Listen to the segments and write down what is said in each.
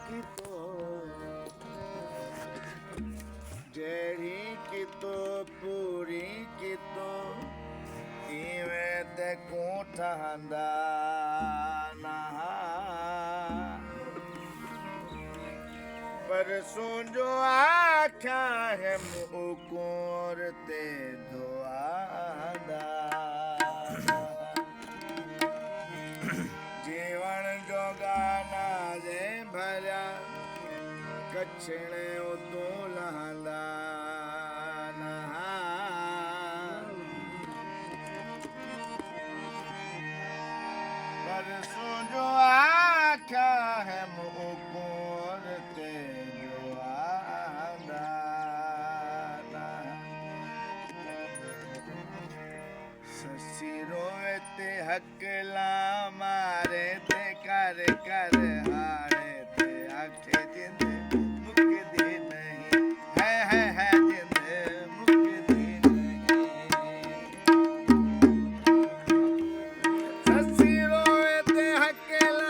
کتو جیڑی کتو پوری کتو ایویں تے کوٹھاندا نہا پرسوں جو آکھا ہے مکور تے دعادا جیون جو گانا دے بھریا کچھڑے اتوں لہندا نہا پرسوں جو آکھا ہے مکور تے دعادا سسی روئے تے ہکلا مارے تے کر کر ہارے تے آکھے جند مکدی نہیں ہے جند مکدی نہیں سسی روئے تے ہکلا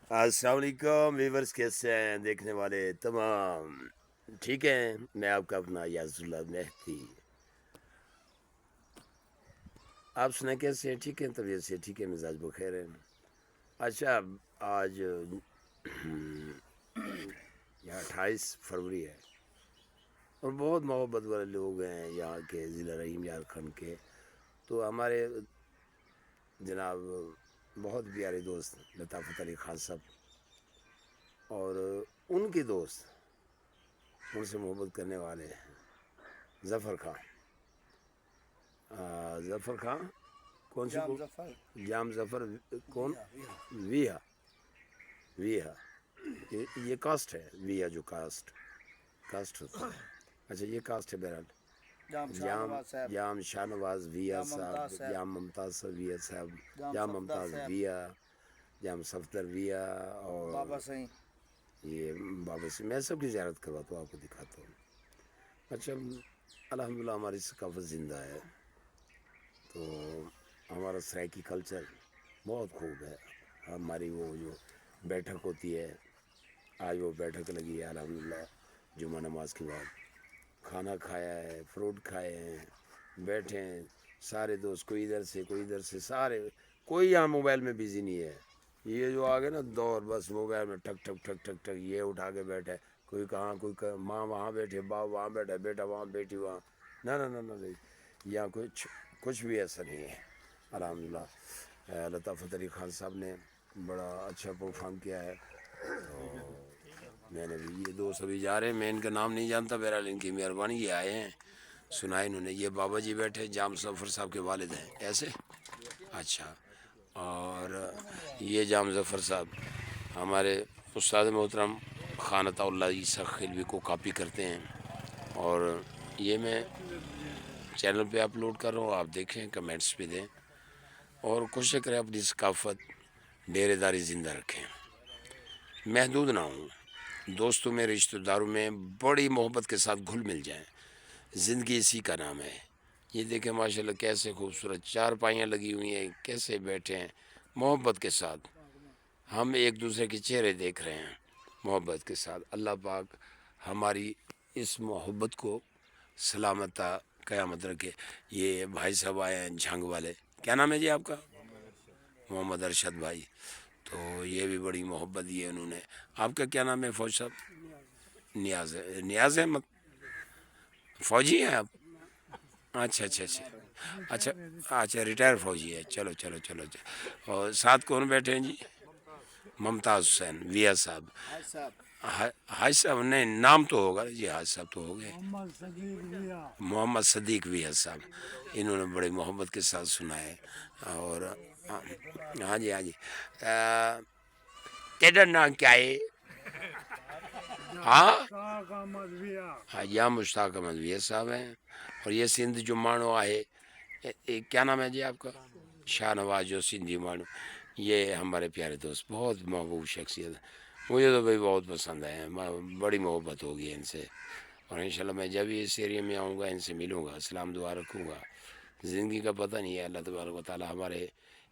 السلام علیکم ویورز، کیسے ہیں دیکھنے والے تمام؟ ٹھیک ہیں؟ میں آپ کا اپنا یاز اللہ مہدی۔ آپ سنیں کیسے ہیں؟ ٹھیک ہیں؟ طبیعت سے ٹھیک ہے؟ مزاج بخیر ہے؟ اچھا، آج 28 فروری ہے اور بہت محبت والے لوگ ہیں یہاں کے ضلع رحیم یار خان کے۔ تو ہمارے جناب بہت پیارے دوست لطافت علی خان صاحب اور ان کے دوست ان سے محبت کرنے والے ظفر خان کون سی جام ظفر کون ویہا یہ کاسٹ ہے، ویہا جو کاسٹ ہوتا ہے۔ اچھا یہ کاسٹ ہے۔ بہرحال جام شاہ نواز ویہا صاحب، جام ممتاز ویہا صاحب، جام ممتاز ویہا، جام صفدر ویہا اور یہ بابا سے میں سب کی زیارت کرواتا ہوں، آپ کو دکھاتا ہوں۔ اچھا الحمدللہ ہماری ثقافت زندہ ہے، تو ہمارا سرائکی کلچر بہت خوب ہے۔ ہماری وہ جو بیٹھک ہوتی ہے، آج وہ بیٹھک لگی ہے الحمدللہ جمعہ نماز کے بعد، کھانا کھایا ہے، فروٹ کھائے ہیں، بیٹھے ہیں سارے دوست، کوئی ادھر سے سارے، کوئی یہاں موبائل میں بزی نہیں ہے۔ یہ جو آگے نا دور بس موبائل میں ٹک ٹک ٹک ٹک ٹک یہ اٹھا کے بیٹھے، کوئی کہاں کوئی ماں وہاں بیٹھے، باپ وہاں بیٹھے، بیٹا وہاں بیٹی وہاں، نہ یہاں کچھ بھی ایسا نہیں ہے الحمدللہ۔ لطافت علی خان صاحب نے بڑا اچھا پرفارم کیا ہے، تو میں نے بھی یہ دوست ابھی جا رہے ہیں، میں ان کا نام نہیں جانتا، بہرحال ان کی مہربانی، یہ آئے ہیں سنا انہوں نے۔ یہ بابا جی بیٹھے جام ظفر صاحب کے والد ہیں ایسے، اچھا، اور یہ جام ظفر صاحب ہمارے استاد محترم خان عطا اللہ عیسیٰ خلوی کو کاپی کرتے ہیں، اور یہ میں چینل پہ اپلوڈ کر رہا ہوں، آپ دیکھیں، کمنٹس پہ دیں اور کوشش کریں اپنی ثقافت ڈیرے داری زندہ رکھیں، محدود نہ ہوں، دوستوں میں رشتہ داروں میں بڑی محبت کے ساتھ گھل مل جائیں۔ زندگی اسی کا نام ہے۔ یہ دیکھیں ماشاءاللہ کیسے خوبصورت چار پائیاں لگی ہوئی ہیں، کیسے بیٹھے ہیں محبت کے ساتھ۔ ہم ایک دوسرے کے چہرے دیکھ رہے ہیں محبت کے ساتھ. اللہ پاک ہماری اس محبت کو سلامت قیامت رکھے. یہ بھائی صاحب آئے ہیں جھنگ والے, کیا نام ہے جی آپ کا؟ محمد ارشد بھائی. تو یہ بھی بڑی محبت دی ہے انہوں نے. آپ کا کیا نام ہے فوج صاحب؟ نیاز ہے. نیاز احمد فوجی ہیں آپ؟ اچھا اچھا اچھا اچھا اچھا ریٹائر فوجی ہے. چلو چلو چلو. اور ساتھ کون بیٹھے ہیں جی؟ ممتاز حسین ویا صاحب. حاج صاحب نہیں نام تو ہوگا جی, حاج صاحب تو ہو گئے. محمد صدیق ویا صاحب, انہوں نے بڑی محبت کے ساتھ سنا ہے. اور ہاں جی ہاں جی. تیرا نام کیا ہے؟ ہاں یا مشتاق احمد ویا صاحب ہیں. اور یہ سندھ جو مانو ہے, کیا نام ہے جی آپ کا؟ شاہ نواز جو سندھی مانو. یہ ہمارے پیارے دوست, بہت محبوب شخصیت ہے. مجھے تو بھائی بہت پسند ہے, بڑی محبت ہوگی ان سے. اور انشاءاللہ میں جب بھی اس ایریے میں آؤں گا ان سے ملوں گا, سلام دعا رکھوں گا. زندگی کا پتہ نہیں ہے, اللہ تبارک و تعالی ہمارے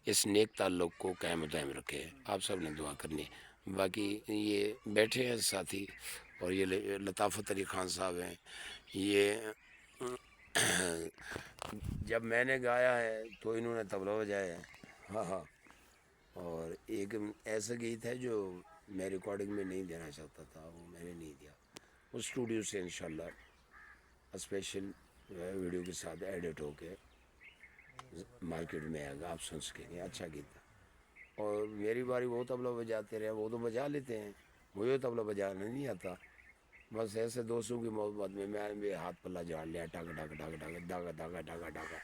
اس نیک تعلق کو قائم و دائم رکھے. آپ سب نے دعا کرنی. باقی یہ بیٹھے ہیں ساتھی, اور یہ لطافت علی خان صاحب ہیں. یہ جب میں نے گایا ہے تو انہوں نے طبلہ بجایا ہے. ہاں ہاں. اور ایک ایسا گیت ہے جو میں ریکارڈنگ میں نہیں دینا چاہتا تھا, وہ میں نے نہیں دیا. وہ اسٹوڈیو سے انشاءاللہ اسپیشل ویڈیو کے ساتھ ایڈٹ ہو کے مارکیٹ میں آئے گا, آپ سن سکیں گے. اچھا گیت تھا. اور میری باری وہ طبلہ بجاتے رہے, وہ تو بجا لیتے ہیں, مجھے طبلہ بجانا نہیں آتا. بس ایسے دوستوں کی محبت میں میں بھی ہاتھ پلہ جھاڑ لیا, ٹاگا ٹاگا ٹاگا ٹاگا ڈاگا ڈاگا ڈاگا ڈاگا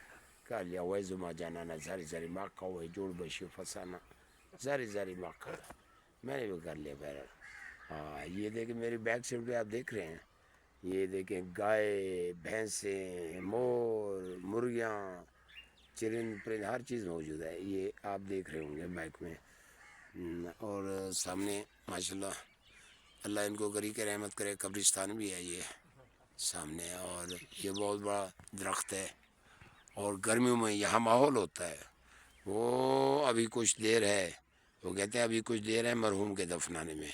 کر لیا. وہ زما جانا نا ساری ساری ماکھا ہوئے جوڑ بشی فسانا ساری ساری ماکھا, میں نے بھی کر لیا بہرحال. ہاں یہ دیکھیں میری بیک سائڈ پہ آپ دیکھ رہے ہیں, یہ دیکھیں گائے بھینسیں مور مرغیاں چرند پرند ہر چیز موجود ہے. یہ آپ دیکھ رہے ہوں گے بائک میں. اور سامنے ماشاءاللہ اللہ ان کو گری کے رحمت کرے, قبرستان بھی ہے یہ سامنے. اور یہ بہت بڑا درخت ہے. اور گرمیوں میں یہاں ماحول ہوتا ہے. وہ ابھی کچھ دیر ہے, وہ کہتے ہیں ابھی کچھ دیر ہے مرحوم کے دفنانے میں.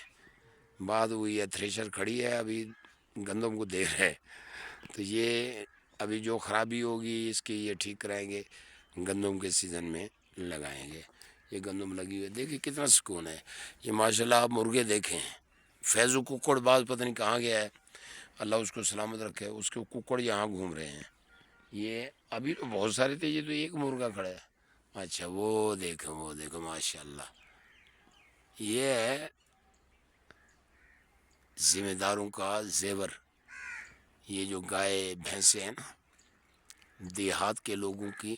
بات ہوئی ہے, تھریشر کھڑی ہے, ابھی گندم کو دیر ہے. تو یہ ابھی جو خرابی ہوگی اس کی یہ ٹھیک کرائیں گے, گندم کے سیزن میں لگائیں گے. یہ گندم لگی ہوئی ہے, دیکھیں کتنا سکون ہے. یہ ماشاءاللہ آپ مرغے دیکھیں, فیضو ککڑ باز پتہ نہیں کہاں گیا ہے, اللہ اس کو سلامت رکھے. اس کے ککڑ یہاں گھوم رہے ہیں. یہ ابھی تو بہت سارے تھے, یہ تو ایک مرغا کھڑا ہے. اچھا وہ دیکھو ماشاءاللہ. یہ ہے ذمہ داروں کا زیور. یہ جو گائے بھینسیں ہیں نا, دیہات کے لوگوں کی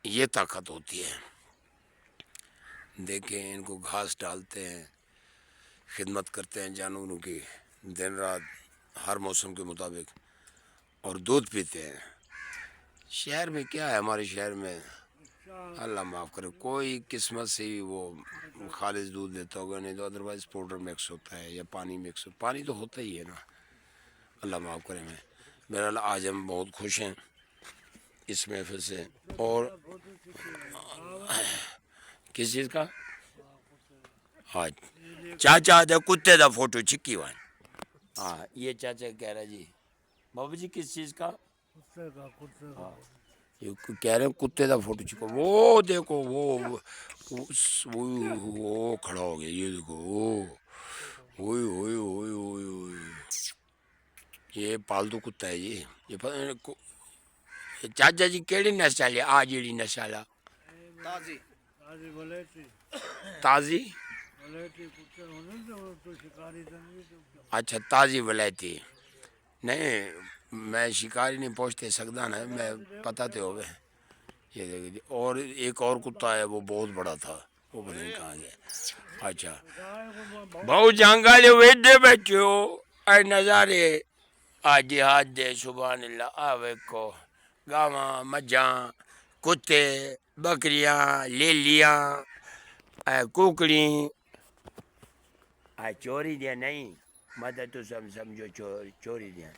یہ طاقت ہوتی ہے. دیکھیں ان کو گھاس ڈالتے ہیں, خدمت کرتے ہیں جانوروں کی دن رات ہر موسم کے مطابق, اور دودھ پیتے ہیں. شہر میں کیا ہے, ہمارے شہر میں اللہ معاف کرے, کوئی قسمت سے ہی وہ خالص دودھ دیتا ہوگا, نہیں تو ادروائز پاؤڈر مکس ہوتا ہے یا پانی مکس ہوتا ہے. پانی تو ہوتا ہی ہے نا, اللہ معاف کرے. میں بہرحال آج ہم بہت خوش ہیں اس محفل سے. اور کس چیز کا؟ ہاں چاچا دے کتے دا فوٹو چکی وان. ہاں یہ چاچا کہہ رہا جی بابا جی کس چیز کا؟ ہاں یہ کہہ رہے ہیں کتے دا فوٹو چکا. وہ دیکھو وہ کھڑا ہو گیا, یہ دیکھو ہوئے ہوئے ہوئے ہوئے ہوئے. یہ پالتو کتا ہے جی. یہ چاچا جی کیڑی نسل ہے؟ آ جیڑی نسل ہے تازی. اچھا تازی ولائتی. نہیں میں شکاری نہیں پہنچتے سکتا نا, میں پتہ تو ہوگا. یہ دیکھیے, اور ایک اور کتا ہے وہ بہت بڑا تھا, وہ پتہ نہیں کہاں گیا. اچھا بہو جانگالے ویدے بیٹھو اے نظارے آج جہاد دے سبحان اللہ. آویکو گاواں مجھاں کتے بکریاں لیلیاں کوکڑی. چوری دیا نہیں مدد تو سمجھو چوری دیا.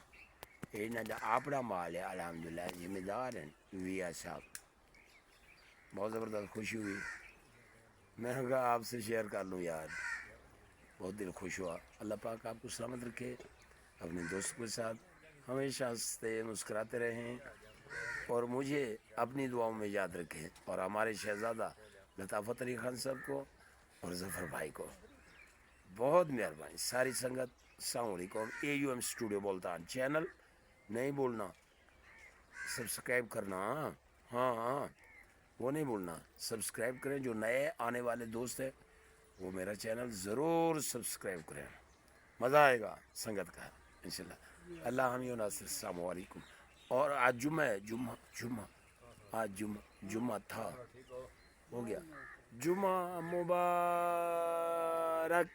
انہاں دا اپنا مال ہے الحمدللہ, ذمہ دار ہیں ویا صاحب. بہت زبردست خوشی ہوئی. میں نے کہا آپ سے شیئر کر لوں یار، بہت دل خوش ہوا. اللہ پاک آپ کو سلامت رکھے، اپنے دوست کے ساتھ ہمیشہ ہنستے مسکراتے رہیں، اور مجھے اپنی دعاؤں میں یاد رکھیں، اور ہمارے شہزادہ لطافت علی خان صاحب کو اور ظفر بھائی کو. بہت مہربانی. ساری سنگت السلام علیکم. AUM اسٹوڈیو بولتا چینل نہیں بولنا، سبسکرائب کرنا. ہاں ہاں وہ نہیں بولنا، سبسکرائب کریں. جو نئے آنے والے دوست ہیں وہ میرا چینل ضرور سبسکرائب کریں، مزہ آئے گا سنگت کا انشاءاللہ. اللہ حامی و ناصر. السلام علیکم. اور آج جمعہ ہے، جمعہ آج جمعہ تھا، ہو گیا. جمعہ مبارک.